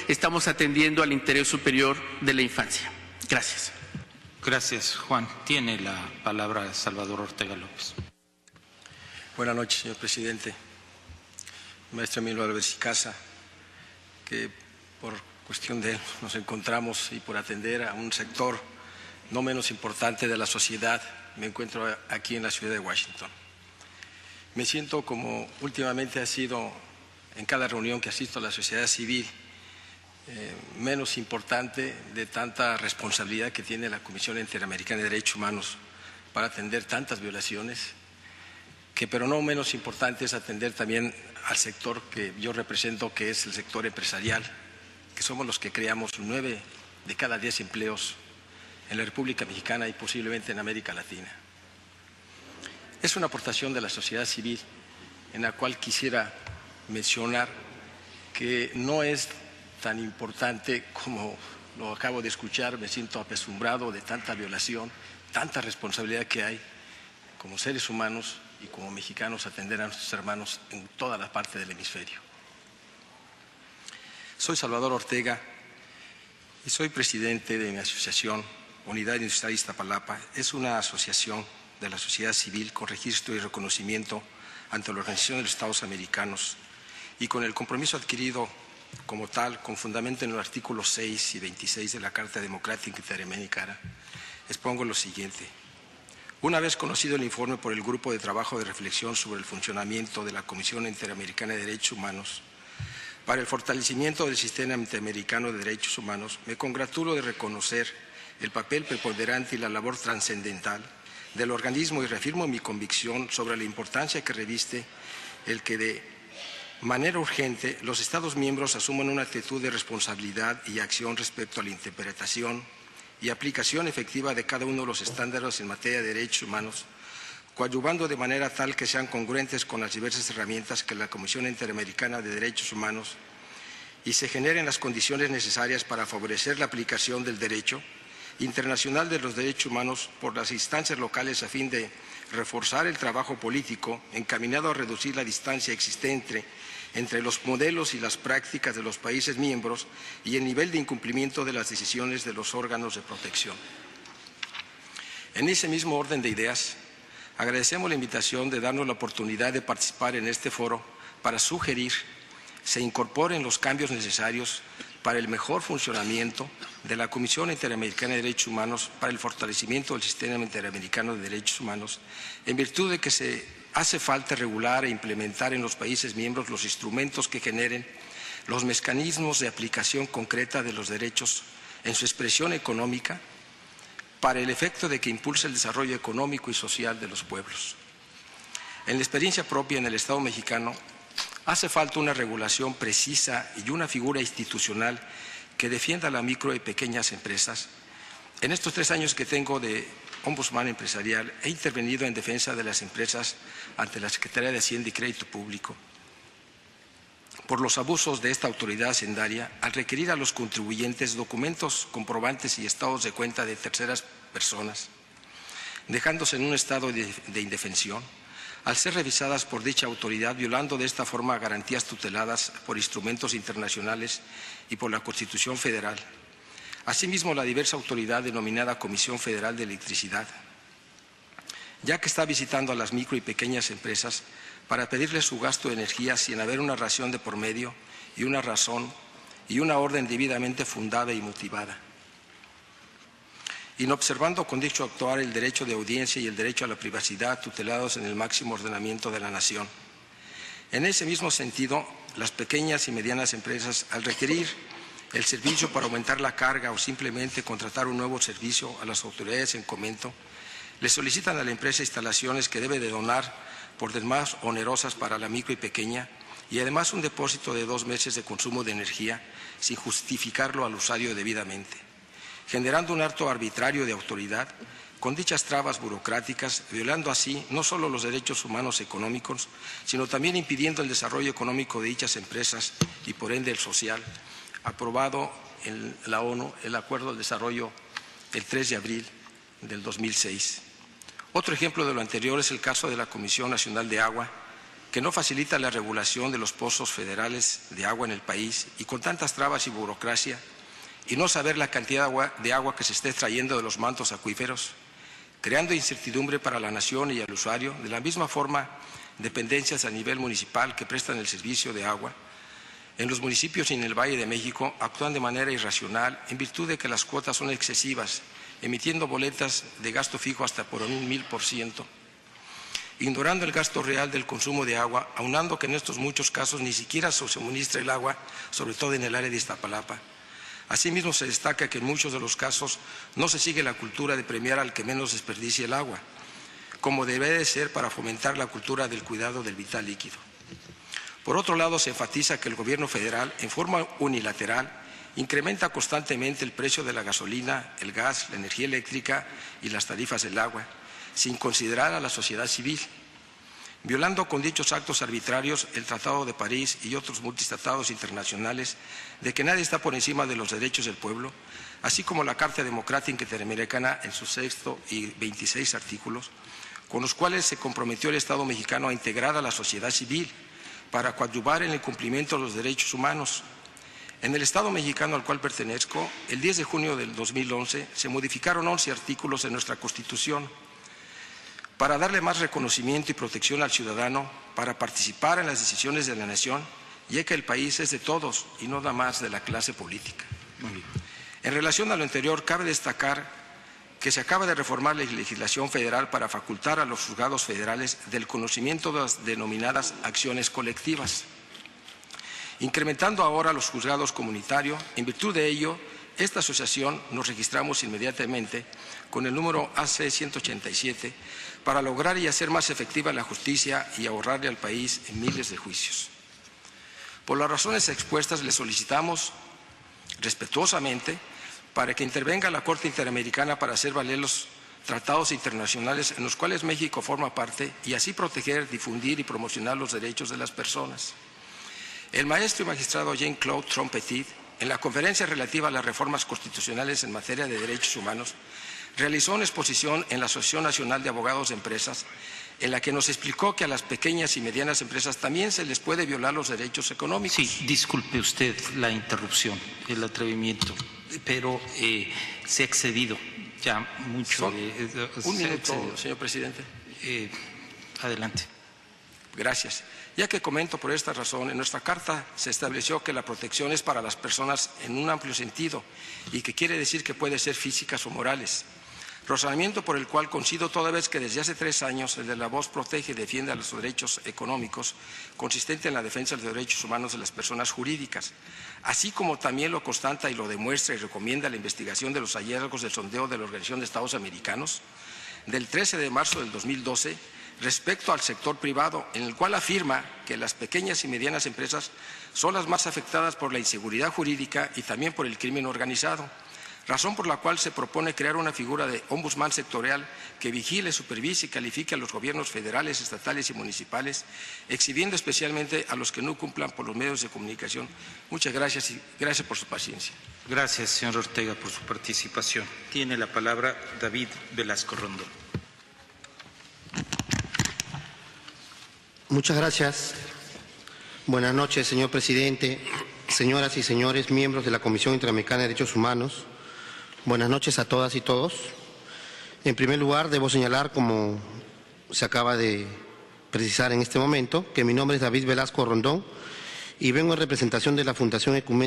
estamos atendiendo al interés superior de la infancia. Gracias. Gracias, Juan. Tiene la palabra Salvador Ortega López. Buenas noches, señor presidente. Maestro Emilio Álvarez y Casa, que por cuestión de él nos encontramos y por atender a un sector no menos importante de la sociedad, me encuentro aquí en la ciudad de Washington. Me siento, como últimamente ha sido en cada reunión que asisto a la sociedad civil, menos importante de tanta responsabilidad que tiene la Comisión Interamericana de Derechos Humanos para atender tantas violaciones, pero no menos importante es atender también al sector que yo represento, que es el sector empresarial, que somos los que creamos 9 de cada 10 empleos en la República Mexicana y posiblemente en América Latina. Es una aportación de la sociedad civil en la cual quisiera mencionar que no es tan importante como lo acabo de escuchar. Me siento apesumbrado de tanta violación, tanta responsabilidad que hay como seres humanos y como mexicanos atender a nuestros hermanos en toda la parte del hemisferio. Soy Salvador Ortega y soy presidente de mi asociación Unidad Industrial Iztapalapa. Es una asociación de la sociedad civil con registro y reconocimiento ante la Organización de los Estados Americanos y con el compromiso adquirido como tal, con fundamento en los artículos 6 y 26 de la Carta Democrática Interamericana, expongo lo siguiente. Una vez conocido el informe por el Grupo de Trabajo de Reflexión sobre el funcionamiento de la Comisión Interamericana de Derechos Humanos para el fortalecimiento del sistema interamericano de derechos humanos, me congratulo de reconocer el papel preponderante y la labor trascendental del organismo y reafirmo mi convicción sobre la importancia que reviste el que de manera urgente los Estados miembros asuman una actitud de responsabilidad y acción respecto a la interpretación y aplicación efectiva de cada uno de los estándares en materia de derechos humanos, coadyuvando de manera tal que sean congruentes con las diversas herramientas que la Comisión Interamericana de Derechos Humanos y se generen las condiciones necesarias para favorecer la aplicación del derecho internacional de los derechos humanos por las instancias locales a fin de reforzar el trabajo político encaminado a reducir la distancia existente entre los modelos y las prácticas de los países miembros y el nivel de incumplimiento de las decisiones de los órganos de protección. En ese mismo orden de ideas, agradecemos la invitación de darnos la oportunidad de participar en este foro para sugerir se incorporen los cambios necesarios para el mejor funcionamiento de la Comisión Interamericana de Derechos Humanos para el fortalecimiento del sistema interamericano de derechos humanos, en virtud de que se hace falta regular e implementar en los países miembros los instrumentos que generen los mecanismos de aplicación concreta de los derechos en su expresión económica para el efecto de que impulse el desarrollo económico y social de los pueblos. En la experiencia propia en el Estado mexicano, hace falta una regulación precisa y una figura institucional que defienda a las micro y pequeñas empresas. En estos 3 años que tengo de ombudsman empresarial, he intervenido en defensa de las empresas ante la Secretaría de Hacienda y Crédito Público por los abusos de esta autoridad hacendaria al requerir a los contribuyentes documentos comprobantes y estados de cuenta de terceras personas, dejándose en un estado de indefensión, al ser revisadas por dicha autoridad, violando de esta forma garantías tuteladas por instrumentos internacionales y por la Constitución Federal. Asimismo, la diversa autoridad denominada Comisión Federal de Electricidad, ya que está visitando a las micro y pequeñas empresas para pedirles su gasto de energía sin haber una razón de por medio y una razón y una orden debidamente fundada y motivada, inobservando con dicho actuar el derecho de audiencia y el derecho a la privacidad tutelados en el máximo ordenamiento de la nación. En ese mismo sentido, las pequeñas y medianas empresas, al requerir el servicio para aumentar la carga o simplemente contratar un nuevo servicio a las autoridades en comento, le solicitan a la empresa instalaciones que debe de donar por demás onerosas para la micro y pequeña y además un depósito de 2 meses de consumo de energía sin justificarlo al usuario debidamente, generando un acto arbitrario de autoridad con dichas trabas burocráticas, violando así no solo los derechos humanos económicos, sino también impidiendo el desarrollo económico de dichas empresas y por ende el social, aprobado en la ONU el Acuerdo de Desarrollo el 3 de abril del 2006. Otro ejemplo de lo anterior es el caso de la Comisión Nacional de Agua, que no facilita la regulación de los pozos federales de agua en el país y con tantas trabas y burocracia, y no saber la cantidad de agua que se está extrayendo de los mantos acuíferos, creando incertidumbre para la nación y el usuario, de la misma forma dependencias a nivel municipal que prestan el servicio de agua en los municipios y en el Valle de México actúan de manera irracional en virtud de que las cuotas son excesivas, emitiendo boletas de gasto fijo hasta por 1000%, ignorando el gasto real del consumo de agua, aunando que en estos muchos casos ni siquiera se suministra el agua, sobre todo en el área de Iztapalapa. Asimismo, se destaca que en muchos de los casos no se sigue la cultura de premiar al que menos desperdicie el agua, como debe de ser para fomentar la cultura del cuidado del vital líquido. Por otro lado, se enfatiza que el Gobierno federal, en forma unilateral, incrementa constantemente el precio de la gasolina, el gas, la energía eléctrica y las tarifas del agua, sin considerar a la sociedad civil, violando con dichos actos arbitrarios el Tratado de París y otros multitratados internacionales de que nadie está por encima de los derechos del pueblo, así como la Carta Democrática Interamericana en su 6º y 26 artículos, con los cuales se comprometió el Estado mexicano a integrar a la sociedad civil para coadyuvar en el cumplimiento de los derechos humanos. En el Estado mexicano al cual pertenezco, el 10 de junio del 2011 se modificaron 11 artículos de nuestra Constitución para darle más reconocimiento y protección al ciudadano para participar en las decisiones de la nación, ya que el país es de todos y no nada más de la clase política. En relación a lo anterior, cabe destacar que se acaba de reformar la legislación federal para facultar a los juzgados federales del conocimiento de las denominadas acciones colectivas, incrementando ahora los juzgados comunitarios. En virtud de ello, esta asociación nos registramos inmediatamente con el número AC 187 para lograr y hacer más efectiva la justicia y ahorrarle al país en miles de juicios. Por las razones expuestas, le solicitamos respetuosamente para que intervenga la Corte Interamericana para hacer valer los tratados internacionales en los cuales México forma parte y así proteger, difundir y promocionar los derechos de las personas. El maestro y magistrado Jean-Claude Trompetit, en la conferencia relativa a las reformas constitucionales en materia de derechos humanos, realizó una exposición en la Asociación Nacional de Abogados de Empresas, en la que nos explicó que a las pequeñas y medianas empresas también se les puede violar los derechos económicos. Sí, disculpe usted la interrupción, el atrevimiento, pero se ha excedido ya mucho. Un minuto, señor presidente. Adelante. Gracias. Ya que comento por esta razón, en nuestra Carta se estableció que la protección es para las personas en un amplio sentido y que quiere decir que puede ser físicas o morales. Razonamiento por el cual coincido toda vez que desde hace 3 años el de la voz protege y defiende a los derechos económicos, consistente en la defensa de los derechos humanos de las personas jurídicas, así como también lo constata y lo demuestra y recomienda la investigación de los hallazgos del sondeo de la Organización de Estados Americanos del 13 de marzo del 2012 respecto al sector privado, en el cual afirma que las pequeñas y medianas empresas son las más afectadas por la inseguridad jurídica y también por el crimen organizado, razón por la cual se propone crear una figura de ombudsman sectorial que vigile, supervise y califique a los gobiernos federales, estatales y municipales, exhibiendo especialmente a los que no cumplan por los medios de comunicación. Muchas gracias y gracias por su paciencia. Gracias, señor Ortega, por su participación. Tiene la palabra David Velasco Rondón. Muchas gracias. Buenas noches, señor presidente, señoras y señores miembros de la Comisión Interamericana de Derechos Humanos. Buenas noches a todas y todos. En primer lugar, debo señalar, como se acaba de precisar en este momento, que mi nombre es David Velasco Rondón y vengo en representación de la Fundación Ecuménica